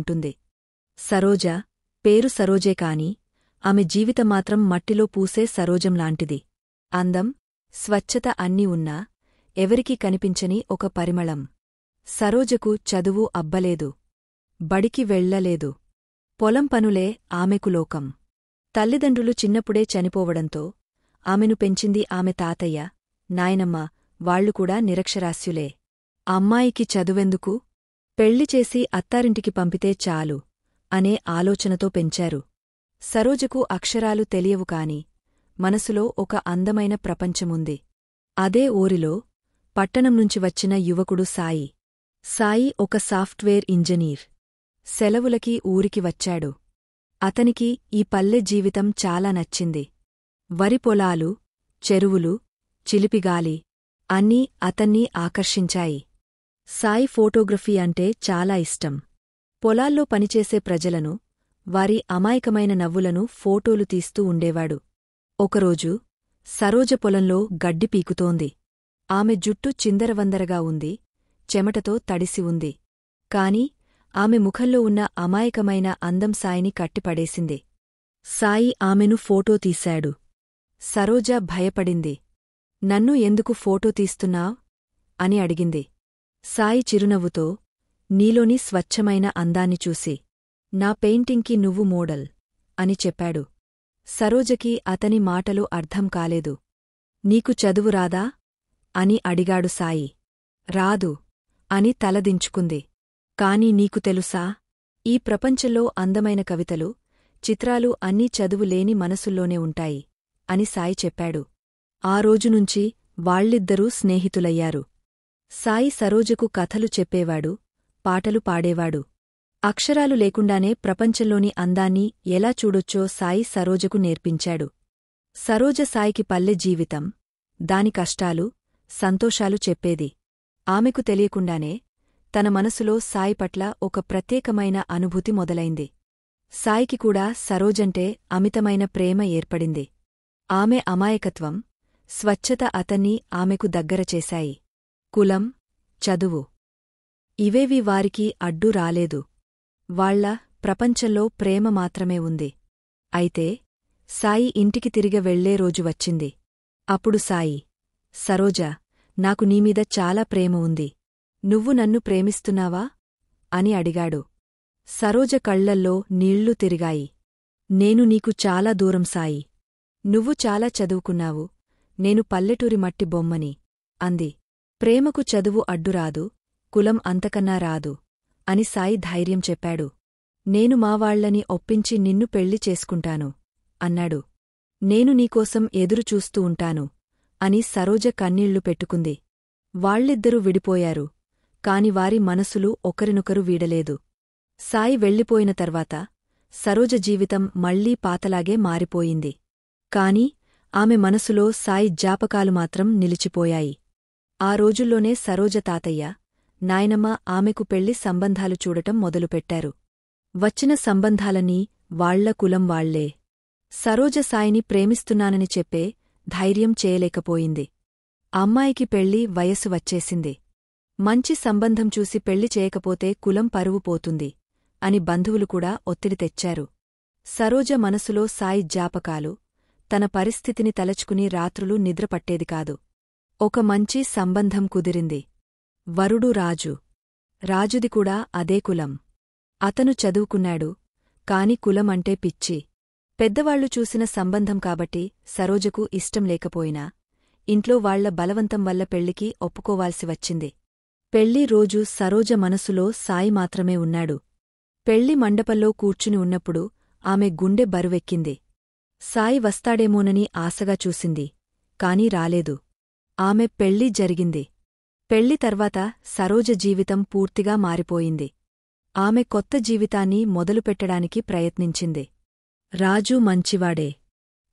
ఉంటుంది. సరోజ పేరు సరోజే కాని ఆమె జీవితమాత్రం మట్టిలో పూసే సరోజంలాంటిది. అందం, స్వచ్ఛత అన్నీ ఉన్నా ఎవరికీ కనిపించని ఒక పరిమళం. సరోజకు చదువు అబ్బలేదు. బడికి వెళ్లలేదు. పొలం పనులే ఆమెకు లోకం. తల్లిదండ్రులు చిన్నప్పుడే చనిపోవడంతో ఆమెను పెంచింది ఆమె తాతయ్య, నాయనమ్మ, వాళ్లుకూడా నిరక్షరాస్యులే. అమ్మాయికి చదువెందుకు? పెళ్లిచేసి అత్తారింటికి పంపితే చాలు అనే ఆలోచనతో పెంచారు. సరోజకు అక్షరాలు తెలియవు కాని మనసులో ఒక అందమైన ప్రపంచముంది. అదే ఊరిలో పట్టణం నుంచి వచ్చిన యువకుడు సాయి. సాయి ఒక సాఫ్ట్వేర్ ఇంజనీర్. సెలవులకి ఊరికి వచ్చాడు. అతనికి ఈ పల్లె జీవితం చాలా నచ్చింది. వరి పొలాలు, చెరువులు, చిలిపిగాలి అన్నీ అతన్ని ఆకర్షించాయి. సాయి ఫోటోగ్రఫీ అంటే చాలా ఇష్టం. పొలాల్లో పనిచేసే ప్రజలను, వారి అమాయకమైన నవ్వులను ఫోటోలు తీస్తూ ఉండేవాడు. ఒకరోజు సరోజ పొలంలో గడ్డి పీకుతోంది. ఆమె జుట్టు చిందరవందరగా ఉంది, చెమటతో తడిసి ఉంది. కాని ఆమె ముఖంలో ఉన్న అమాయకమైన అందం సాయిని కట్టిపడేసింది. సాయి ఆమెను ఫోటో తీశాడు. సరోజ భయపడింది. నన్ను ఎందుకు ఫోటో తీస్తున్నావ్? అని అడిగింది. సాయి చిరునవ్వుతో, నీలోని స్వచ్ఛమైన అందాన్ని చూసి, నా పెయింటింగ్కి నువ్వు మోడల్ అని చెప్పాడు. సరోజకి అతని మాటలు అర్థం కాలేదు. నీకు చదువు రాదా? అని అడిగాడు సాయి. రాదు అని తలదించుకుంది. కాని నీకు తెలుసా? ఈ ప్రపంచంలో అందమైన కవితలు, చిత్రాలు అన్నీ చదువులేని మనసుల్లోనే ఉంటాయి అని సాయి చెప్పాడు. ఆ రోజునుంచి వాళ్ళిద్దరూ స్నేహితులయ్యారు. సాయి సరోజకు కథలు చెప్పేవాడు, పాటలు పాడేవాడు. అక్షరాలు లేకుండానే ప్రపంచంలోని అందాన్ని ఎలా చూడొచ్చో సాయి సరోజకు నేర్పించాడు. సరోజ సాయికి పల్లె జీవితం, దాని కష్టాలు, సంతోషాలు చెప్పేది. ఆమెకు తెలియకుండానే తన మనసులో సాయి పట్ల ఒక ప్రత్యేకమైన అనుభూతి మొదలైంది. సాయికి కూడా సరోజంటే అమితమైన ప్రేమ ఏర్పడింది. ఆమె అమాయకత్వం, స్వచ్ఛత అతన్ని ఆమెకు దగ్గర చేశాయి. కులం, చదువు ఇవేవీ వారికి అడ్డు రాలేదు. వాళ్ల ప్రపంచంలో ప్రేమ మాత్రమే ఉంది. అయితే సాయి ఇంటికి తిరిగి వెళ్లే రోజు వచ్చింది. అప్పుడు సాయి, సరోజా, నాకు నీమీద చాలా ప్రేమ ఉంది. నువ్వు నన్ను ప్రేమిస్తున్నావా? అని అడిగాడు. సరోజ కళ్లల్లో నీళ్లు తిరిగాయి. నేను నీకు చాలా దూరం సాయి. నువ్వు చాలా చదువుకున్నావు, నేను పల్లెటూరి మట్టి బొమ్మని అంది. ప్రేమకు చదువు అడ్డురాదు, కులం అంతకన్నా రాదు అని సాయి ధైర్యం చెప్పాడు. నేను మావాళ్లని ఒప్పించి నిన్ను పెళ్లి చేసుకుంటాను అన్నాడు. నేను నీకోసం ఎదురుచూస్తూ ఉంటాను అని సరోజ కన్నీళ్లు పెట్టుకుంది. వాళ్ళిద్దరూ విడిపోయారు. కాని వారి మనసులు ఒకరినొకరు వీడలేదు. సాయి వెళ్ళిపోయిన తర్వాత సరోజ జీవితం మళ్లీ పాతలాగే మారిపోయింది. కాని ఆమె మనసులో సాయి జ్ఞాపకాలు మాత్రం నిలిచిపోయాయి. ఆ రోజుల్లోనే సరోజ తాతయ్య, నాయనమ్మ ఆమెకు పెళ్లి సంబంధాలు చూడటం మొదలుపెట్టారు. వచ్చిన సంబంధాలన్నీ వాళ్ల కులం వాళ్లే. సరోజ సాయిని ప్రేమిస్తున్నానని చెప్పే ధైర్యం చేయలేకపోయింది. అమ్మాయికి పెళ్లి వయసు వచ్చేసింది. మంచి సంబంధం చూసి పెళ్లి చేయకపోతే కులం పరువు పోతుంది అని బంధువులు కూడా ఒత్తిడి తెచ్చారు. సరోజ మనసులో సాయి జ్ఞాపకాలు, తన పరిస్థితిని తలచుకుని రాత్రులు నిద్రపట్టేది కాదు. ఒక మంచి సంబంధం కుదిరింది. వరుడు రాజు. రాజుది కూడా అదే కులం. అతను చదువుకున్నాడు, కాని కులం అంటే పిచ్చి. పెద్దవాళ్లు చూసిన సంబంధం కాబట్టి సరోజకు ఇష్టం లేకపోయినా ఇంట్లో వాళ్ల బలవంతం వల్ల పెళ్లికి ఒప్పుకోవాల్సి వచ్చింది. పెళ్లి రోజు సరోజ మనసులో సాయి మాత్రమే ఉన్నాడు. పెళ్లి మండపంలో కూర్చుని ఉన్నప్పుడు ఆమె గుండె బరువెక్కింది. సాయి వస్తాడేమోనని ఆశగా చూసింది, కాని రాలేదు. ఆమె పెళ్లి జరిగింది. పెళ్లి తర్వాత సరోజ జీవితం పూర్తిగా మారిపోయింది. ఆమె కొత్త జీవితాన్ని మొదలుపెట్టడానికి ప్రయత్నించింది. రాజు మంచివాడే.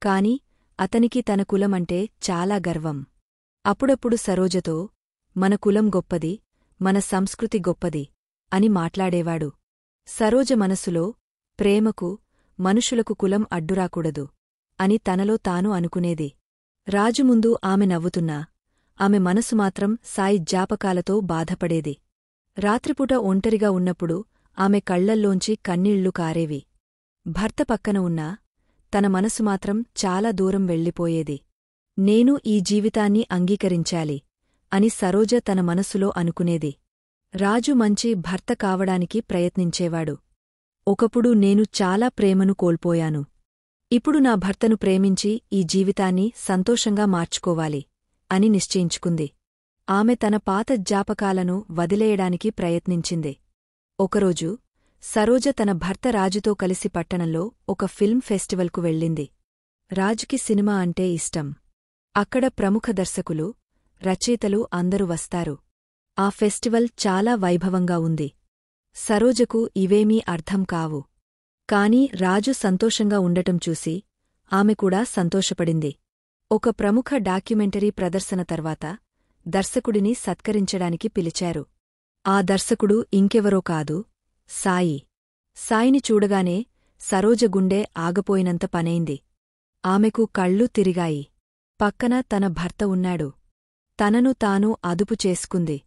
కాని అతనికి తన కులమంటే చాలా గర్వం. అప్పుడప్పుడు సరోజతో, మన కులం గొప్పది, మన సంస్కృతి గొప్పది అని మాట్లాడేవాడు. సరోజ మనసులో, ప్రేమకు, మనుషులకు కులం అడ్డురాకూడదు అని తనలో తాను అనుకునేది. రాజు ముందు ఆమె నవ్వుతున్నా, ఆమె మనసు మాత్రం సాయి జ్ఞాపకాలతో బాధపడేది. రాత్రిపూట ఒంటరిగా ఉన్నప్పుడు ఆమె కళ్లల్లోంచి కన్నీళ్లు కారేవి. భర్త పక్కన ఉన్నా తన మనసు మాత్రం చాలా దూరం వెళ్ళిపోయేది. నేను ఈ జీవితాన్ని అంగీకరించాలి అని సరోజ తన మనసులో అనుకునేది. రాజు మంచి భర్త కావడానికి ప్రయత్నించేవాడు. ఒకప్పుడు నేను చాలా ప్రేమను కోల్పోయాను. ఇప్పుడు నా భర్తను ప్రేమించి ఈ జీవితాన్ని సంతోషంగా మార్చుకోవాలి అని నిశ్చయించుకుంది. ఆమె తన పాత జ్ఞాపకాలను వదిలేయడానికి ప్రయత్నించింది. ఒకరోజు సరోజ తన భర్త రాజుతో కలిసి పట్టణంలో ఒక ఫిల్మ్ ఫెస్టివల్కు వెళ్ళింది. రాజుకి సినిమా అంటే ఇష్టం. అక్కడ ప్రముఖ దర్శకులు, రచయితలు అందరూ వస్తారు. ఆ ఫెస్టివల్ చాలా వైభవంగా ఉంది. సరోజకు ఇవేమీ అర్థం కావు. కాని రాజు సంతోషంగా ఉండటం చూసి ఆమె కూడా సంతోషపడింది. ఒక ప్రముఖ డాక్యుమెంటరీ ప్రదర్శన తర్వాత దర్శకుడిని సత్కరించడానికి పిలిచారు. ఆ దర్శకుడు ఇంకెవరో కాదు, సాయి. సాయిని చూడగానే సరోజ గుండె ఆగపోయినంత పనైంది. ఆమెకు కళ్ళు తిరిగాయి. పక్కన తన భర్త ఉన్నాడు. తనను తాను అదుపు చేసుకుంది.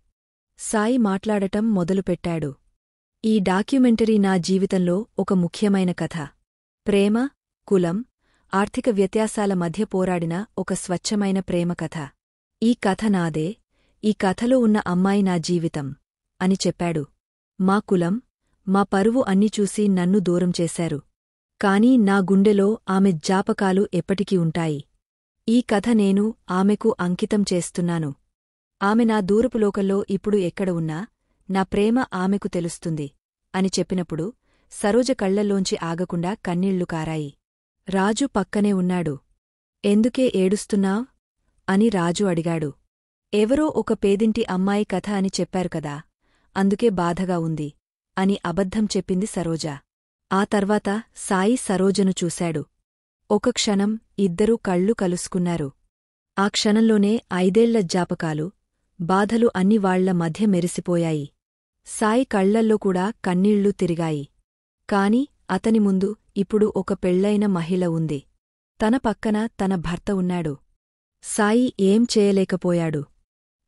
సాయి మాట్లాడటం మొదలుపెట్టాడు. ఈ డాక్యుమెంటరీ నా జీవితంలో ఒక ముఖ్యమైన కథ. ప్రేమ, కులం, ఆర్థిక వ్యత్యాసాల మధ్య పోరాడిన ఒక స్వచ్ఛమైన ప్రేమ కథ. ఈ కథ నాదే. ఈ కథలో ఉన్న అమ్మాయి నా జీవితం అని చెప్పాడు. మా కులం, మా పరువు అన్ని చూసి నన్ను దూరం చేశారు. కాని నా గుండెలో ఆమె జ్ఞాపకాలు ఎప్పటికీ ఉంటాయి. ఈ కథ నేను ఆమెకు అంకితం చేస్తున్నాను. ఆమె నా దూరపు లోకంలో ఇప్పుడు ఎక్కడ ఉన్నా నా ప్రేమ ఆమెకు తెలుస్తుంది అని చెప్పినప్పుడు సరోజ కళ్లల్లోంచి ఆగకుండా కన్నీళ్లు కారాయి. రాజు పక్కనే ఉన్నాడు. ఎందుకే ఏడుస్తున్నావ్ అని రాజు అడిగాడు. ఎవరో ఒక పేదింటి అమ్మాయి కథ అని చెప్పారు కదా, అందుకే బాధగా ఉంది అని అబద్ధం చెప్పింది సరోజ. ఆ తర్వాత సాయి సరోజను చూశాడు. ఒక క్షణం ఇద్దరూ కళ్ళు కలుసుకున్నారు. ఆ క్షణంలోనే 5 ఏళ్ల జ్ఞాపకాలు, బాధలు అన్ని వాళ్ల మధ్య మెరిసిపోయాయి. సాయి కళ్లల్లో కూడా కన్నీళ్లు తిరిగాయి. కాని అతని ముందు ఇప్పుడు ఒక పెళ్లైన మహిళ ఉంది. తన పక్కన తన భర్త ఉన్నాడు. సాయి ఏం చేయలేకపోయాడు.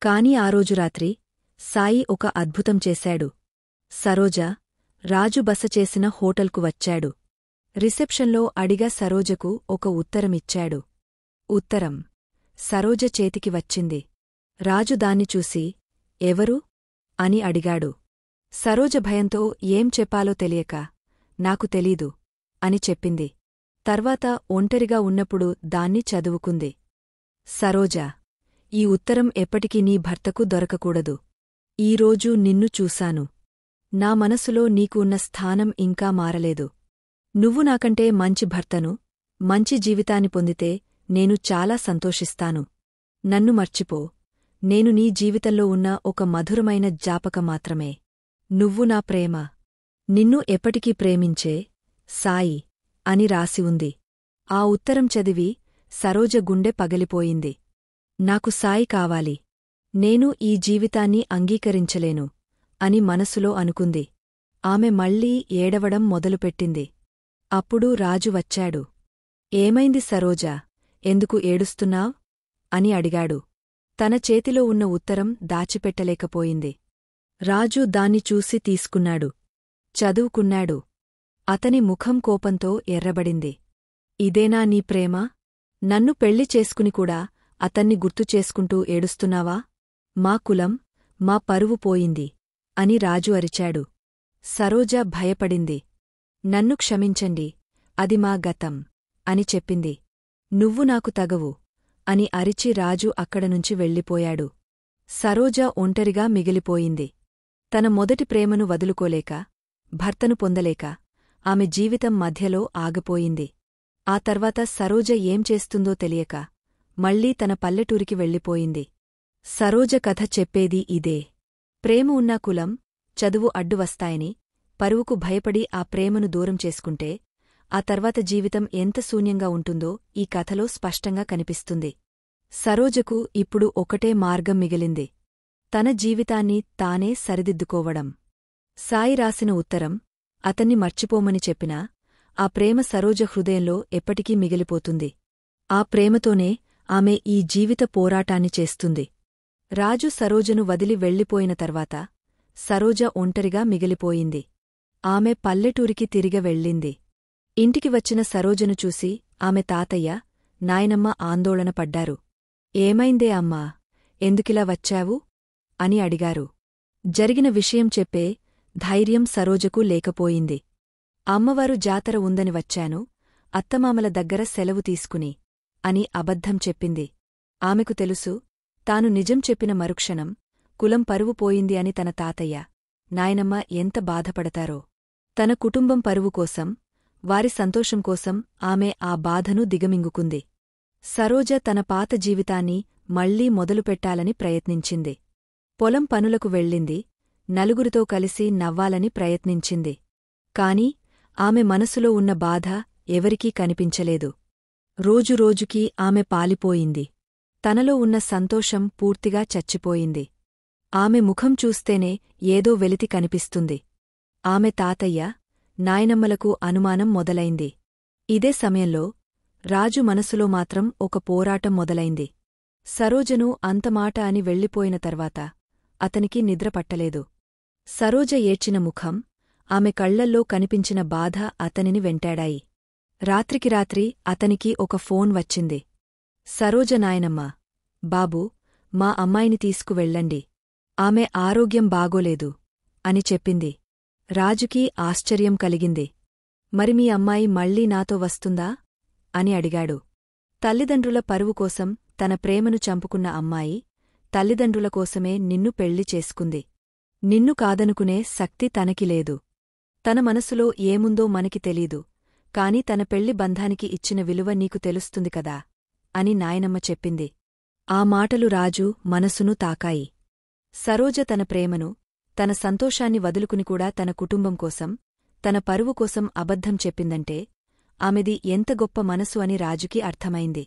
కాని ఆ రోజు రాత్రి సాయి ఒక అద్భుతం చేశాడు. సరోజ, రాజు బస చేసిన హోటల్కు వచ్చాడు. రిసెప్షన్లో అడిగా సరోజకు ఒక ఉత్తరమిచ్చాడు. ఉత్తరం సరోజ చేతికి వచ్చింది. రాజు దాన్ని చూసి, ఎవరు? అని అడిగాడు. సరోజ భయంతో ఏం చెప్పాలో తెలియక, నాకు తెలీదు అని చెప్పింది. తర్వాత ఒంటరిగా ఉన్నప్పుడు దాన్ని చదువుకుంది. సరోజ, ఈ ఉత్తరం ఎప్పటికీ నీ భర్తకు దొరకకూడదు. ఈరోజు నిన్ను చూశాను. నా మనసులో నీకు ఉన్న స్థానం ఇంకా మారలేదు. నువ్వు నాకంటే మంచి భర్తను, మంచి జీవితాన్ని పొందితే నేను చాలా సంతోషిస్తాను. నన్ను మర్చిపో. నేను నీ జీవితంలో ఉన్న ఒక మధురమైన జ్ఞాపకం మాత్రమే. నువ్వు నా ప్రేమ. నిన్ను ఎప్పటికీ ప్రేమించే సాయి అని రాసి ఉంది. ఆ ఉత్తరం చదివి సరోజ గుండె పగిలిపోయింది. నాకు సాయి కావాలి. నేను ఈ జీవితాన్ని అంగీకరించలేను అని మనసులో అనుకుంది. ఆమె మళ్లీ ఏడవడం మొదలుపెట్టింది. అప్పుడు రాజు వచ్చాడు. ఏమైంది సరోజా, ఎందుకు ఏడుస్తున్నావ్? అని అడిగాడు. తన చేతిలో ఉన్న ఉత్తరం దాచిపెట్టలేకపోయింది. రాజు దాన్ని చూసి తీసుకున్నాడు. చదువుకున్నాడు. అతని ముఖం కోపంతో ఎర్రబడింది. ఇదేనా నీ ప్రేమ? నన్ను పెళ్లి చేసుకుని కూడా అతన్ని గుర్తుచేసుకుంటూ ఏడుస్తున్నావా? మా కులం, మా పరువు పోయింది అని రాజు అరిచాడు. సరోజ భయపడింది. నన్ను క్షమించండి, అది మా గతం అని చెప్పింది. నువ్వు నాకు తగవు అని అరిచి రాజు అక్కడనుంచి వెళ్ళిపోయాడు. సరోజ ఒంటరిగా మిగిలిపోయింది. తన మొదటి ప్రేమను వదులుకోలేక, భర్తను పొందలేక ఆమె జీవితం మధ్యలో ఆగిపోయింది. ఆ తర్వాత సరోజ ఏం చేస్తుందో తెలియక మళ్లీ తన పల్లెటూరికి వెళ్ళిపోయింది. సరోజ కథ చెప్పేది ఇదే. ప్రేమ ఉన్నా కులం, చదువు అడ్డువస్తాయని, పరువుకు భయపడి ఆ ప్రేమను దూరం చేసుకుంటే ఆ తర్వాత జీవితం ఎంత శూన్యంగా ఉంటుందో ఈ కథలో స్పష్టంగా కనిపిస్తుంది. సరోజకు ఇప్పుడు ఒకటే మార్గం మిగిలింది. తన జీవితాన్ని తానే సరిదిద్దుకోవడం. సాయి రాసిన ఉత్తరం అతన్ని మర్చిపోమని చెప్పినా ఆ ప్రేమ సరోజ హృదయంలో ఎప్పటికీ మిగిలిపోతుంది. ఆ ప్రేమతోనే ఆమె ఈ జీవిత పోరాటాన్ని చేస్తుంది. రాజు సరోజను వదిలి వెళ్ళిపోయిన తర్వాత సరోజ ఒంటరిగా మిగిలిపోయింది. ఆమె పల్లెటూరికి తిరిగ వెళ్ళింది. ఇంటికి వచ్చిన సరోజను చూసి ఆమె తాతయ్య, నాయనమ్మ ఆందోళన పడ్డారు. ఏమైందే అమ్మా, ఎందుకిలా వచ్చావు? అని అడిగారు. జరిగిన విషయం చెప్పే ధైర్యం సరోజకు లేకపోయింది. అమ్మవారు జాతర ఉందని వచ్చాను, అత్తమామల దగ్గర సెలవు తీసుకుని అని అబద్ధం చెప్పింది. ఆమెకు తెలుసు, తాను నిజం చెప్పిన మరుక్షణం కులం పరువు పోయింది అని తన తాతయ్య, నాయనమ్మ ఎంత బాధపడతారో. తన కుటుంబం పరువు కోసం, వారి సంతోషం కోసం ఆమె ఆ బాధను దిగమింగుకుంది. సరోజ తన పాత జీవితాన్ని మళ్లీ మొదలుపెట్టాలని ప్రయత్నించింది. పొలం పనులకు వెళ్ళింది, నలుగురితో కలిసి నవ్వాలని ప్రయత్నించింది. కాని ఆమె మనసులో ఉన్న బాధ ఎవరికీ కనిపించలేదు. రోజురోజుకీ ఆమె పాలిపోయింది. తనలో ఉన్న సంతోషం పూర్తిగా చచ్చిపోయింది. ఆమె ముఖం చూస్తేనే ఏదో వెలితి కనిపిస్తుంది. ఆమె తాతయ్య, నాయనమ్మలకు అనుమానం మొదలైంది. ఇదే సమయంలో రాజు మనసులో మాత్రం ఒక పోరాటం మొదలైంది. సరోజను అంతమాట అని వెళ్ళిపోయిన తర్వాత అతనికి నిద్రపట్టలేదు. సరోజ ఏడ్చిన ముఖం, ఆమె కళ్లల్లో కనిపించిన బాధ అతనిని వెంటాడాయి. రాత్రికి రాత్రి అతనికి ఒక ఫోన్ వచ్చింది. సరోజ నాయనమ్మ, బాబూ, మా అమ్మాయిని తీసుకువెళ్ళండి. ఆమె ఆరోగ్యం బాగోలేదు అని చెప్పింది. రాజుకి ఆశ్చర్యం కలిగింది. మరి మీ అమ్మాయి మళ్ళీ నాతో వస్తుందా? అని అడిగాడు. తల్లిదండ్రుల పరువు కోసం తన ప్రేమను చంపుకున్న అమ్మాయి, తల్లిదండ్రుల కోసమే నిన్ను పెళ్లి చేసుకుంది. నిన్ను కాదనుకునే శక్తి తనకి లేదు. తన మనసులో ఏముందో మనకి తెలీదు, కాని తన పెళ్లి బంధానికి ఇచ్చిన విలువ నీకు తెలుస్తుంది కదా అని నాయనమ్మ చెప్పింది. ఆ మాటలు రాజు మనసును తాకాయి. సరోజ తన ప్రేమను, తన సంతోషాన్ని వదులుకుని కూడా తన కుటుంబం కోసం, తన పరువు కోసం అబద్ధం చెప్పిందంటే ఆమెది ఎంత గొప్ప మనసు అని రాజుకి అర్థమైంది.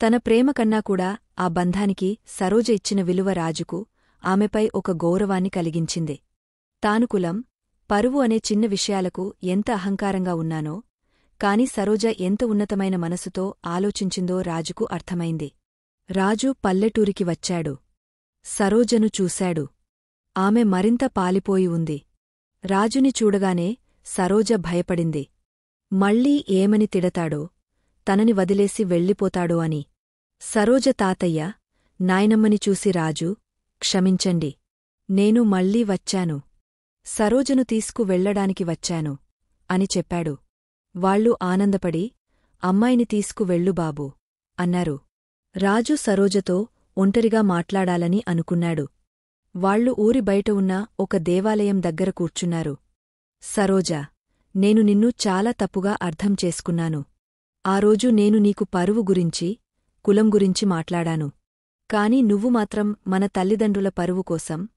తన ప్రేమ కన్నా కూడా ఆ బంధానికి సరోజ ఇచ్చిన విలువ రాజుకు ఆమెపై ఒక గౌరవాన్ని కలిగించింది. తాను కులం, పరువు అనే చిన్న విషయాలకు ఎంత అహంకారంగా ఉన్నానో, కాని సరోజ ఎంత ఉన్నతమైన మనసుతో ఆలోచించిందో రాజుకు అర్థమైంది. రాజు పల్లెటూరికి వచ్చాడు. సరోజను చూశాడు. ఆమె మరింత పాలిపోయి ఉంది. రాజుని చూడగానే సరోజ భయపడింది. మళ్ళీ ఏమని తిడతాడో, తనని వదిలేసి వెళ్ళిపోతాడో అని. సరోజ తాతయ్య, నాయనమ్మని చూసి రాజు, క్షమించండి, నేను మళ్ళీ వచ్చాను. సరోజను తీసుకు వెళ్లడానికి వచ్చాను అని చెప్పాడు. వాళ్ళు ఆనందపడి, అమ్మాయిని తీసుకు వెళ్ళు బాబూ అన్నారు. రాజు సరోజతో ఒంటరిగా మాట్లాడాలని అనుకున్నాడు. వాళ్ళు ఊరి బయట ఉన్న ఒక దేవాలయం దగ్గర కూర్చున్నారు. సరోజా, నేను నిన్ను చాలా తప్పుగా అర్థం చేసుకున్నాను. ఆ రోజు నేను నీకు పరువు గురించి, కులం గురించి మాట్లాడాను. కాని నువ్వు మాత్రం మన తల్లిదండ్రుల పరువు కోసం,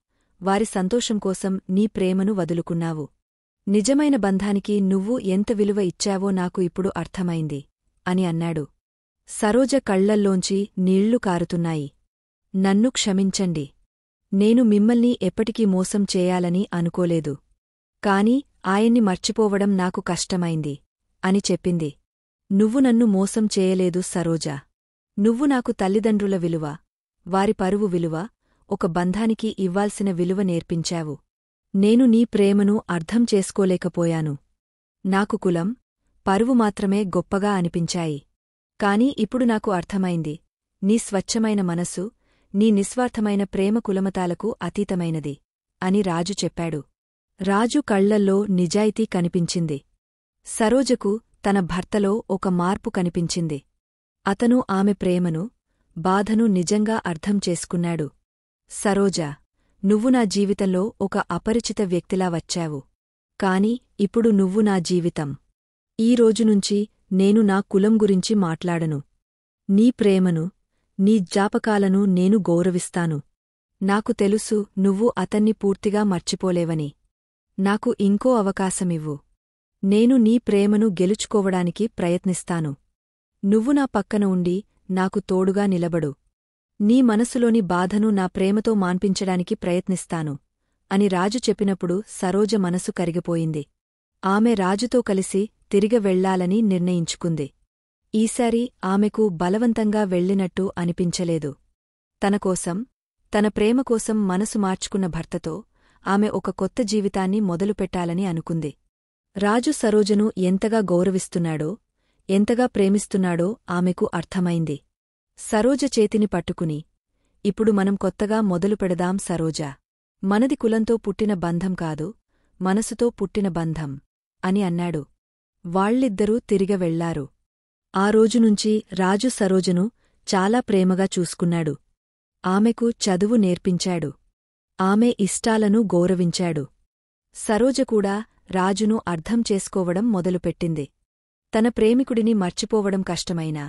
వారి సంతోషం కోసం నీ ప్రేమను వదులుకున్నావు. నిజమైన బంధానికి నువ్వు ఎంత విలువ ఇచ్చావో నాకు ఇప్పుడు అర్థమైంది అని అన్నాడు. సరోజ కళ్లల్లోంచి నీళ్లు కారుతున్నాయి. నన్ను క్షమించండి. నేను మిమ్మల్ని ఎప్పటికీ మోసం చేయాలని అనుకోలేదు. కాని ఆయన్ని మర్చిపోవడం నాకు కష్టమైంది అని చెప్పింది. నువ్వు నన్ను మోసం చేయలేదు సరోజా. నువ్వు నాకు తల్లిదండ్రుల విలువ, వారి పరువు విలువ, ఒక బంధానికి ఇవ్వాల్సిన విలువ నేర్పించావు. నేను నీ ప్రేమను అర్థం చేసుకోలేకపోయాను. నాకు కులం, పరువు మాత్రమే గొప్పగా అనిపించాయి. కాని ఇప్పుడు నాకు అర్థమైంది, నీ స్వచ్ఛమైన మనసు, నీ నిస్వార్థమైన ప్రేమ కులమతాలకు అతీతమైనది అని రాజు చెప్పాడు. రాజు కళ్లల్లో నిజాయితీ కనిపించింది. సరోజకు తన భర్తలో ఒక మార్పు కనిపించింది. అతను ఆమె ప్రేమను, బాధను నిజంగా అర్థం చేసుకున్నాడు. సరోజా, నువ్వు నా జీవితంలో ఒక అపరిచిత వ్యక్తిలా వచ్చావు. కాని ఇప్పుడు నువ్వు నా జీవితం. ఈ రోజునుంచి నేను నా కులం గురించి మాట్లాడను. నీ ప్రేమను, నీ జ్ఞాపకాలను నేను గౌరవిస్తాను. నాకు తెలుసు నువ్వు అతన్ని పూర్తిగా మర్చిపోలేవని. నాకు ఇంకో అవకాశమివ్వు. నేను నీ ప్రేమను గెలుచుకోవడానికి ప్రయత్నిస్తాను. నువ్వు నా పక్కన ఉండి నాకు తోడుగా నిలబడు. నీ మనసులోని బాధను నా ప్రేమతో మాన్పించడానికి ప్రయత్నిస్తాను అని రాజు చెప్పినప్పుడు సరోజ మనసు కరిగిపోయింది. ఆమె రాజుతో కలిసి తిరిగ వెళ్లాలని నిర్ణయించుకుంది. ఈసారి ఆమెకు బలవంతంగా వెళ్ళినట్టు అనిపించలేదు. తనకోసం, తన ప్రేమకోసం మనసు మార్చుకున్న భర్తతో ఆమె ఒక కొత్త జీవితాన్ని మొదలుపెట్టాలని అనుకుంది. రాజు సరోజను ఎంతగా గౌరవిస్తున్నాడో, ఎంతగా ప్రేమిస్తున్నాడో ఆమెకు అర్థమైంది. సరోజ చేతిని పట్టుకుని, ఇప్పుడు మనం కొత్తగా మొదలు పెడదాం సరోజా. మనది కులంతో పుట్టిన బంధం కాదు, మనసుతో పుట్టిన బంధం అని అన్నాడు. వాళ్ళిద్దరూ తిరిగ వెళ్లారు. ఆ రోజునుంచి రాజు సరోజను చాలా ప్రేమగా చూసుకున్నాడు. ఆమెకు చదువు నేర్పించాడు. ఆమె ఇష్టాలను గౌరవించాడు. సరోజ కూడా రాజును అర్థం చేసుకోవడం మొదలుపెట్టింది. తన ప్రేమికుడిని మర్చిపోవడం కష్టమైనా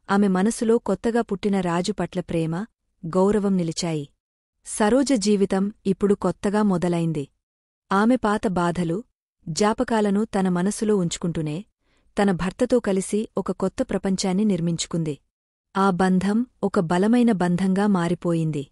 ఆమె మనసులో కొత్తగా పుట్టిన రాజు పట్ల ప్రేమ, గౌరవం నిలిచాయి. సరోజ జీవితం ఇప్పుడు కొత్తగా మొదలైంది. ఆమె పాత బాధలు, జ్ఞాపకాలను తన మనసులో ఉంచుకుంటూనే తన భర్తతో కలిసి ఒక కొత్త ప్రపంచాన్ని నిర్మించుకుంది. ఆ బంధం ఒక బలమైన బంధంగా మారిపోయింది.